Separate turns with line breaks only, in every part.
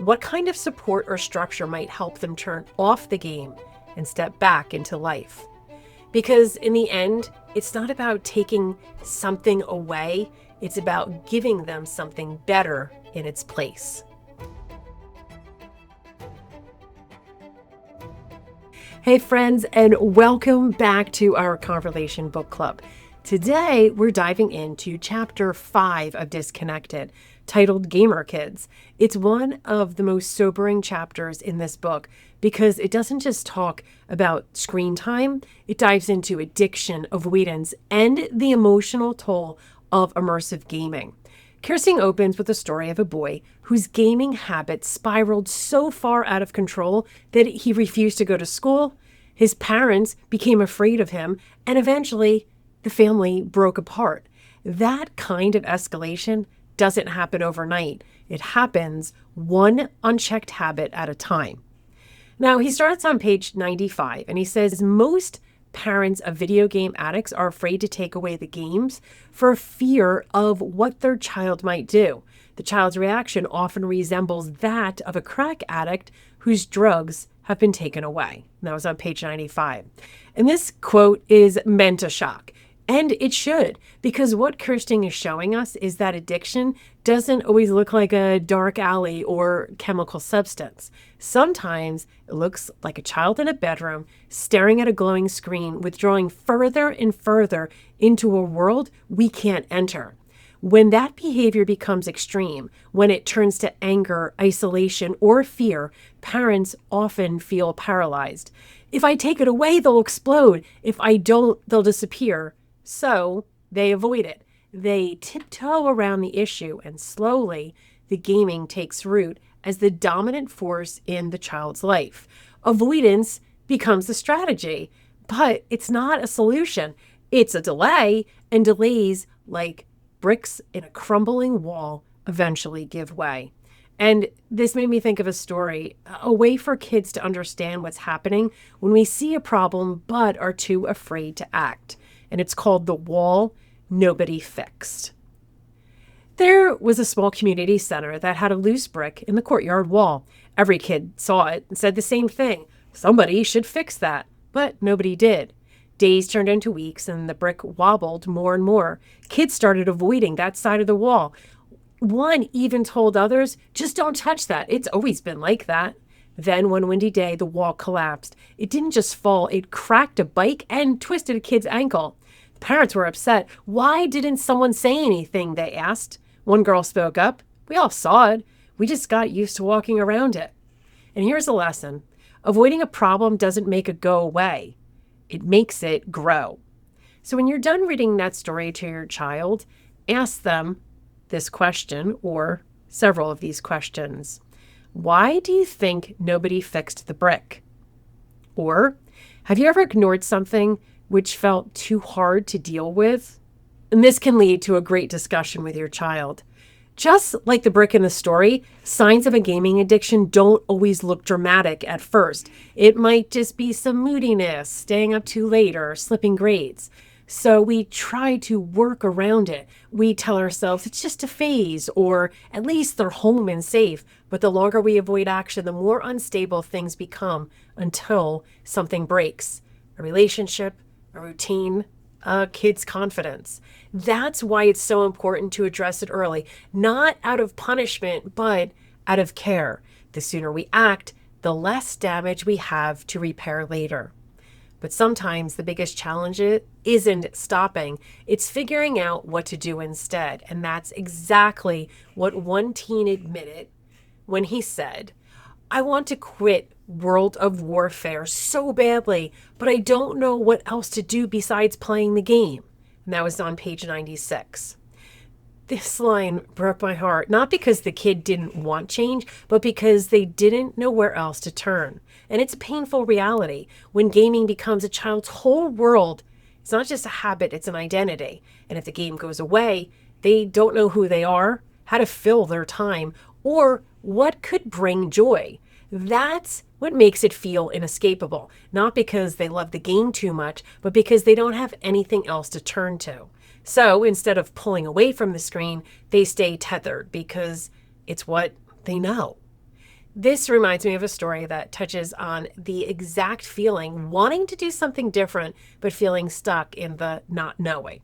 what kind of support or structure might help them turn off the game and step back into life. Because in the end, it's not about taking something away, it's about giving them something better in its place. Hey friends, and welcome back to our Conversation Book Club. Today, we're diving into Chapter 5 of Disconnected, titled Gamer Kids. It's one of the most sobering chapters in this book because it doesn't just talk about screen time, it dives into addiction, avoidance, and the emotional toll of immersive gaming. Kirsting opens with the story of a boy whose gaming habits spiraled so far out of control that he refused to go to school, his parents became afraid of him, and eventually the family broke apart. That kind of escalation doesn't happen overnight. It happens one unchecked habit at a time. Now, he starts on page 95 and he says, most parents of video game addicts are afraid to take away the games for fear of what their child might do. The child's reaction often resembles that of a crack addict whose drugs have been taken away. And that was on page 95. And this quote is meant to shock. And it should, because what Kirsting is showing us is that addiction doesn't always look like a dark alley or chemical substance. Sometimes it looks like a child in a bedroom staring at a glowing screen, withdrawing further and further into a world we can't enter. When that behavior becomes extreme, when it turns to anger, isolation, or fear, parents often feel paralyzed. If I take it away, they'll explode. If I don't, they'll disappear. So they avoid it. They tiptoe around the issue, and slowly the gaming takes root as the dominant force in the child's life. Avoidance becomes the strategy, but it's not a solution. It's a delay, and delays, like bricks in a crumbling wall, eventually give way. And this made me think of a story, a way for kids to understand what's happening when we see a problem but are too afraid to act. And it's called The Wall Nobody Fixed. There was a small community center that had a loose brick in the courtyard wall. Every kid saw it and said the same thing. Somebody should fix that. But nobody did. Days turned into weeks and the brick wobbled more and more. Kids started avoiding that side of the wall. One even told others, just don't touch that. It's always been like that. Then one windy day, the wall collapsed. It didn't just fall, it cracked a bike and twisted a kid's ankle. The parents were upset. Why didn't someone say anything, they asked. One girl spoke up. We all saw it. We just got used to walking around it. And here's a lesson. Avoiding a problem doesn't make it go away. It makes it grow. So when you're done reading that story to your child, ask them this question or several of these questions. Why do you think nobody fixed the brick? Or, have you ever ignored something which felt too hard to deal with? And this can lead to a great discussion with your child. Just like the brick in the story, signs of a gaming addiction don't always look dramatic at first. It might just be some moodiness, staying up too late, or slipping grades. So we try to work around it. We tell ourselves it's just a phase, or at least they're home and safe. But the longer we avoid action, the more unstable things become until something breaks. A relationship, a routine, a kid's confidence. That's why it's so important to address it early, not out of punishment, but out of care. The sooner we act, the less damage we have to repair later. But sometimes the biggest challenge isn't stopping. It's figuring out what to do instead. And that's exactly what one teen admitted when he said, I want to quit World of Warfare so badly, but I don't know what else to do besides playing the game. And that was on page 96. This line broke my heart, not because the kid didn't want change, but because they didn't know where else to turn. And it's a painful reality. When gaming becomes a child's whole world, it's not just a habit, it's an identity. And if the game goes away, they don't know who they are, how to fill their time, or what could bring joy. That's what makes it feel inescapable, not because they love the game too much, but because they don't have anything else to turn to. So instead of pulling away from the screen, they stay tethered because it's what they know. This reminds me of a story that touches on the exact feeling, wanting to do something different, but feeling stuck in the not knowing.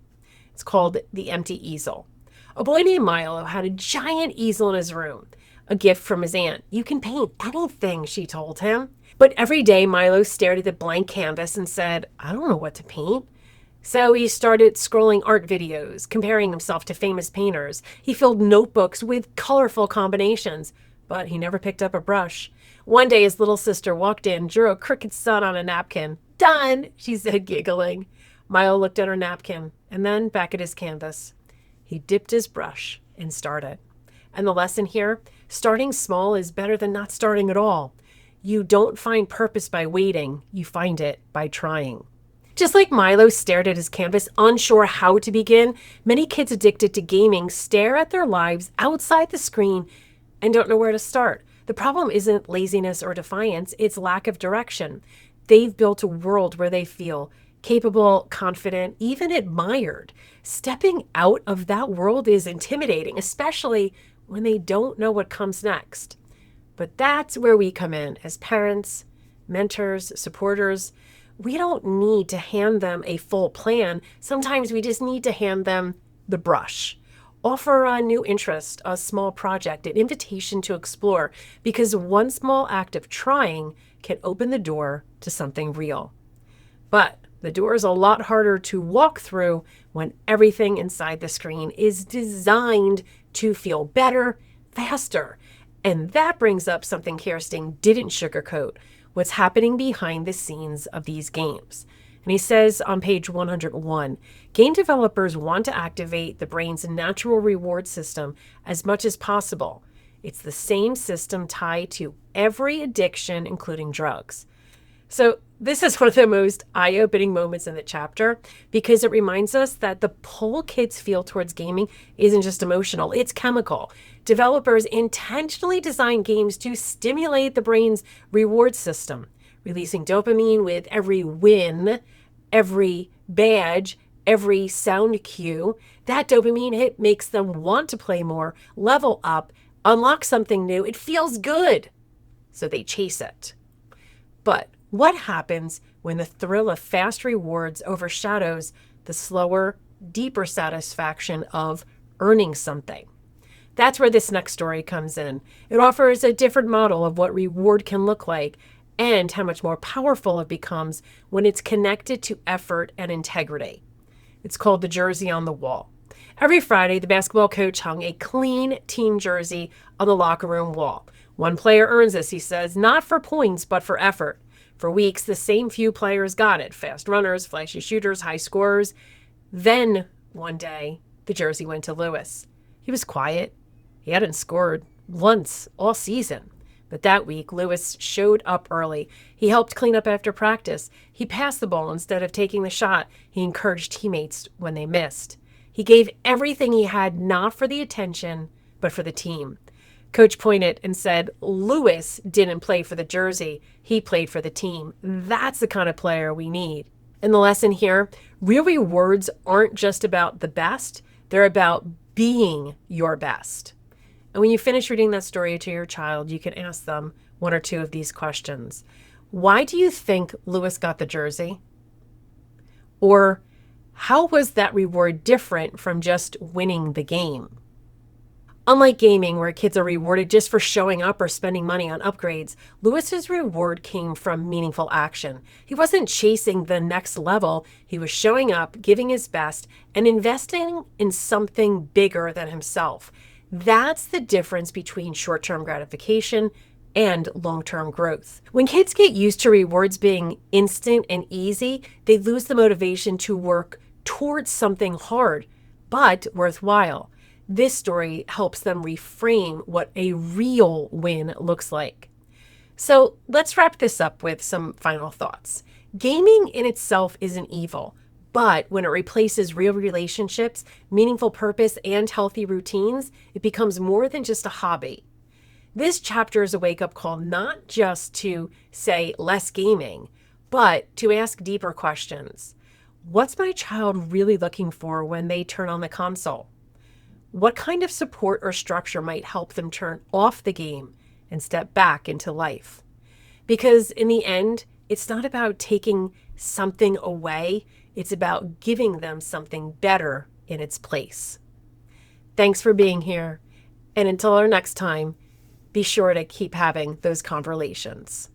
It's called The Empty Easel. A boy named Milo had a giant easel in his room, a gift from his aunt. You can paint anything, she told him. But every day, Milo stared at the blank canvas and said, I don't know what to paint. So he started scrolling art videos, comparing himself to famous painters. He filled notebooks with colorful combinations, but he never picked up a brush. One day, his little sister walked in, drew a crooked sun on a napkin. Done, she said, giggling. Milo looked at her napkin and then back at his canvas. He dipped his brush and started. And the lesson here, starting small is better than not starting at all. You don't find purpose by waiting, you find it by trying. Just like Milo stared at his canvas, unsure how to begin, many kids addicted to gaming stare at their lives outside the screen and don't know where to start. The problem isn't laziness or defiance, it's lack of direction. They've built a world where they feel capable, confident, even admired. Stepping out of that world is intimidating, especially when they don't know what comes next. But that's where we come in as parents, mentors, supporters. We don't need to hand them a full plan. Sometimes we just need to hand them the brush. Offer a new interest, a small project, an invitation to explore, because one small act of trying can open the door to something real. But the door is a lot harder to walk through when everything inside the screen is designed to feel better, faster. And that brings up something Kirstein didn't sugarcoat, what's happening behind the scenes of these games. And he says on page 101, game developers want to activate the brain's natural reward system as much as possible. It's the same system tied to every addiction, including drugs. So this is one of the most eye-opening moments in the chapter because it reminds us that the pull kids feel towards gaming isn't just emotional, it's chemical. Developers intentionally design games to stimulate the brain's reward system, releasing dopamine with every win, every badge, every sound cue. That dopamine hit makes them want to play more, level up, unlock something new. It feels good, so they chase it. But what happens when the thrill of fast rewards overshadows the slower, deeper satisfaction of earning something? That's where this next story comes in. It offers a different model of what reward can look like and how much more powerful it becomes when it's connected to effort and integrity. It's called The Jersey on the Wall. Every Friday, the basketball coach hung a clean team jersey on the locker room wall. One player earns this, he says, not for points, but for effort. For weeks, the same few players got it. Fast runners, flashy shooters, high scorers. Then, one day, the jersey went to Lewis. He was quiet. He hadn't scored once all season. But that week, Lewis showed up early. He helped clean up after practice. He passed the ball instead of taking the shot. He encouraged teammates when they missed. He gave everything he had, not for the attention, but for the team. Coach pointed and said, Lewis didn't play for the jersey. He played for the team. That's the kind of player we need. And the lesson here, real rewards aren't just about the best. They're about being your best. And when you finish reading that story to your child, you can ask them one or two of these questions. Why do you think Lewis got the jersey? Or how was that reward different from just winning the game? Unlike gaming, where kids are rewarded just for showing up or spending money on upgrades, Lewis's reward came from meaningful action. He wasn't chasing the next level. He was showing up, giving his best, and investing in something bigger than himself. That's the difference between short-term gratification and long-term growth. When kids get used to rewards being instant and easy, they lose the motivation to work towards something hard, but worthwhile. This story helps them reframe what a real win looks like. So let's wrap this up with some final thoughts. Gaming in itself isn't evil, but when it replaces real relationships, meaningful purpose, and healthy routines, it becomes more than just a hobby. This chapter is a wake-up call not just to say less gaming, but to ask deeper questions. What's my child really looking for when they turn on the console? What kind of support or structure might help them turn off the game and step back into life. Because in the end, it's not about taking something away, it's about giving them something better in its place. Thanks for being here. And until our next time, be sure to keep having those conversations.